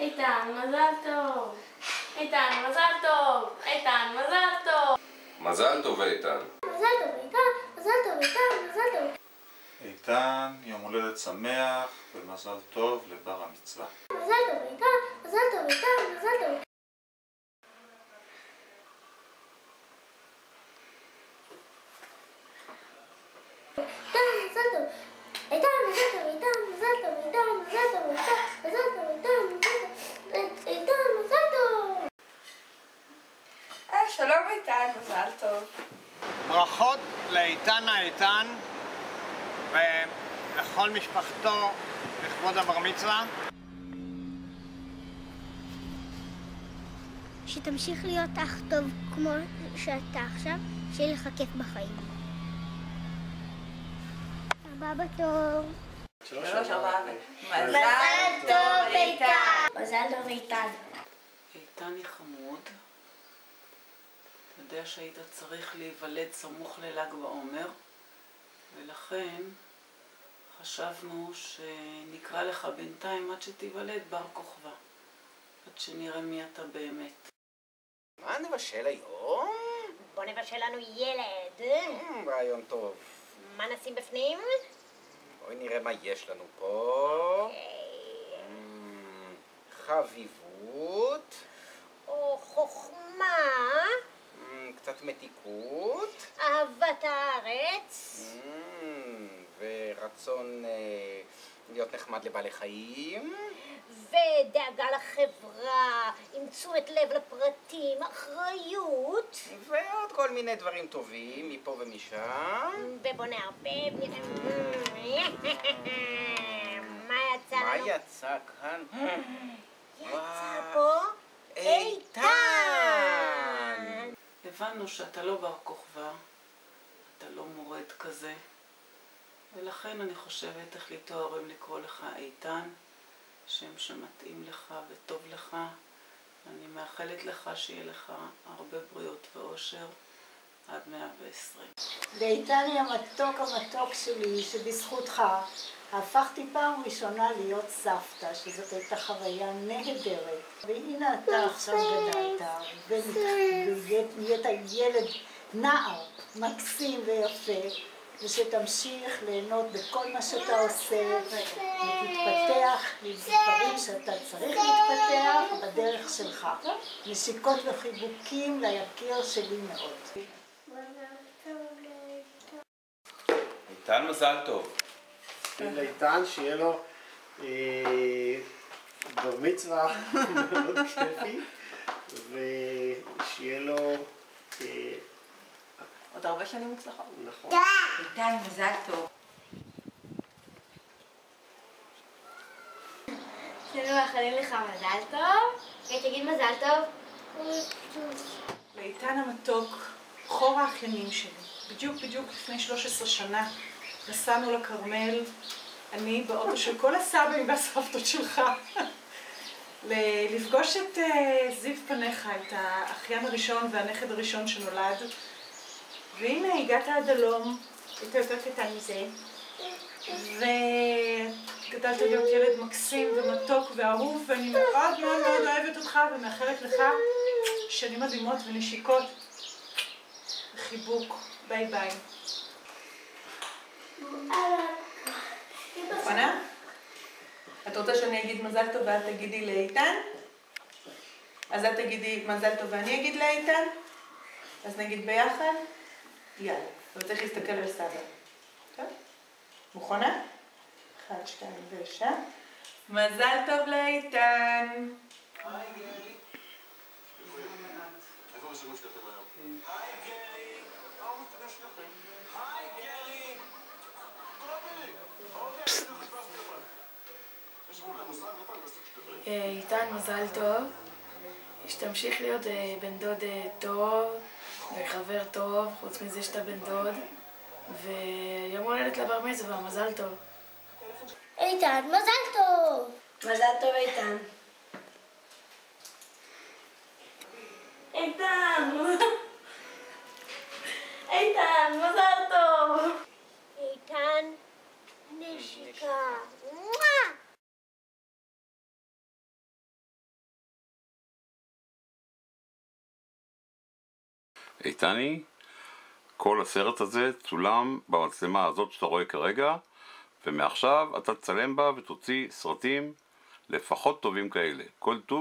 איתן, מזל טוב. איתן, מזל טוב. איתן, מזל טוב. מזל טוב איתן. מזל טוב איתן, מזל טוב איתן, מזל טוב. איתן, יום הולדת שמח ומזל טוב לבר המצווה. מזל טוב איתן, מזל טוב איתן, מזל טוב. איתן, מזל טוב. איתן, מזל טוב איתן, מזל טוב איתן, מזל טוב איתן, איתן, מזל טוב. שלום איתן, מזל טוב. ברכות לאיתן האיתן ולכל משפחתו לכבוד הבר מצווה. שתמשיך להיות אח טוב כמו שאתה עכשיו, שיהיה לך כיף בחיים. הבא בתור. שלוש, ארבע. מזל טוב איתן. מזל טוב איתן. איתן היא חמוד. אתה יודע שהיית צריך להיוולד סמוך לל"ג בעומר, ולכן חשבנו שנקרא לך בינתיים עד שתיוולד בר כוכבא, עד שנראה מי אתה באמת. מה נבשל היום? בוא נבשל לנו ילד. רעיון טוב. מה נשים בפנים? בואי נראה מה יש לנו פה. חביבות. או חוכמה. קצת מתיקות. אהבת הארץ. ורצון להיות נחמד לבעלי חיים. ודאגה לחברה, עם תשומת לב לפרטים, אחריות. ועוד כל מיני דברים טובים, מפה ומשם. ובוא נערבב, נראה. מה יצא לנו? מה יצא כאן? יצא פה איתן! הבנו שאתה לא בר כוכבא, אתה לא מורד כזה, ולכן אני חושבת החליטו ההורים לקרוא לך איתן, שם שמתאים לך וטוב לך. אני מאחלת לך שיהיה לך הרבה בריאות ואושר עד 120. לאיתן היא המתוק שלי, שבזכותך הפכתי פעם ראשונה להיות סבתא, שזאת הייתה חוויה נהדרת. והנה אתה עכשיו גדלת, ונהיית ילד נער, מקסים ויפה, ושתמשיך ליהנות בכל מה שאתה עושה, ותתפתח לדברים שאתה צריך להתפתח בדרך שלך. נשיקות וחיבוקים ליקיר שלי מאוד. איתן מזל טוב. לאיתן שיהיה לו בר מצווה מאוד כיפי, ושיהיה לו עוד הרבה שנים מוצלחות. נכון. איתן, מזל טוב. אנחנו מאחלים לך מזל טוב. תגיד מזל טוב. לאיתן המתוק, בכור האחיינים שלי, בדיוק לפני 13 שנה נסענו לכרמל, אני באוטו של כל הסבים והסבתות שלך, לפגוש את זיו פניך, את האחיין הראשון והנכד הראשון שנולד. והנה הגעת עד הלום, היית יותר קטן מזה, וגדלת להיות ילד מקסים ומתוק ואהוב, ואני מאוד מאוד מאוד אוהבת אותך ומאחלת לך שנים מדהימות ונשיקות וחיבוק. ביי ביי. מוכנה? את רוצה שאני אגיד מזל טוב ואת תגידי לאיתן? אז את תגידי מזל טוב ואני אגיד לאיתן? אז נגיד ביחד? יאללה. אבל צריך להסתכל על סבא. טוב? מוכנה? 1, 2 ושם. מזל טוב לאיתן. היי גרי. איפה המשגים שלכם היום? היי גרי. היי גרי. איתן, מזל טוב. שתמשיך להיות בן דוד טוב וחבר טוב, חוץ מזה שאתה בן דוד. ויום הולדת לבר מצווה, מזל טוב. איתן, מזל טוב. מזל טוב איתן. איתן! איתן, מזל טוב! איתן, נשיקה. איתני, כל הסרט הזה צולם במצלמה הזאת שאתה רואה כרגע, ומעכשיו אתה תצלם בה ותוציא סרטים לפחות טובים כאלה. כל טוב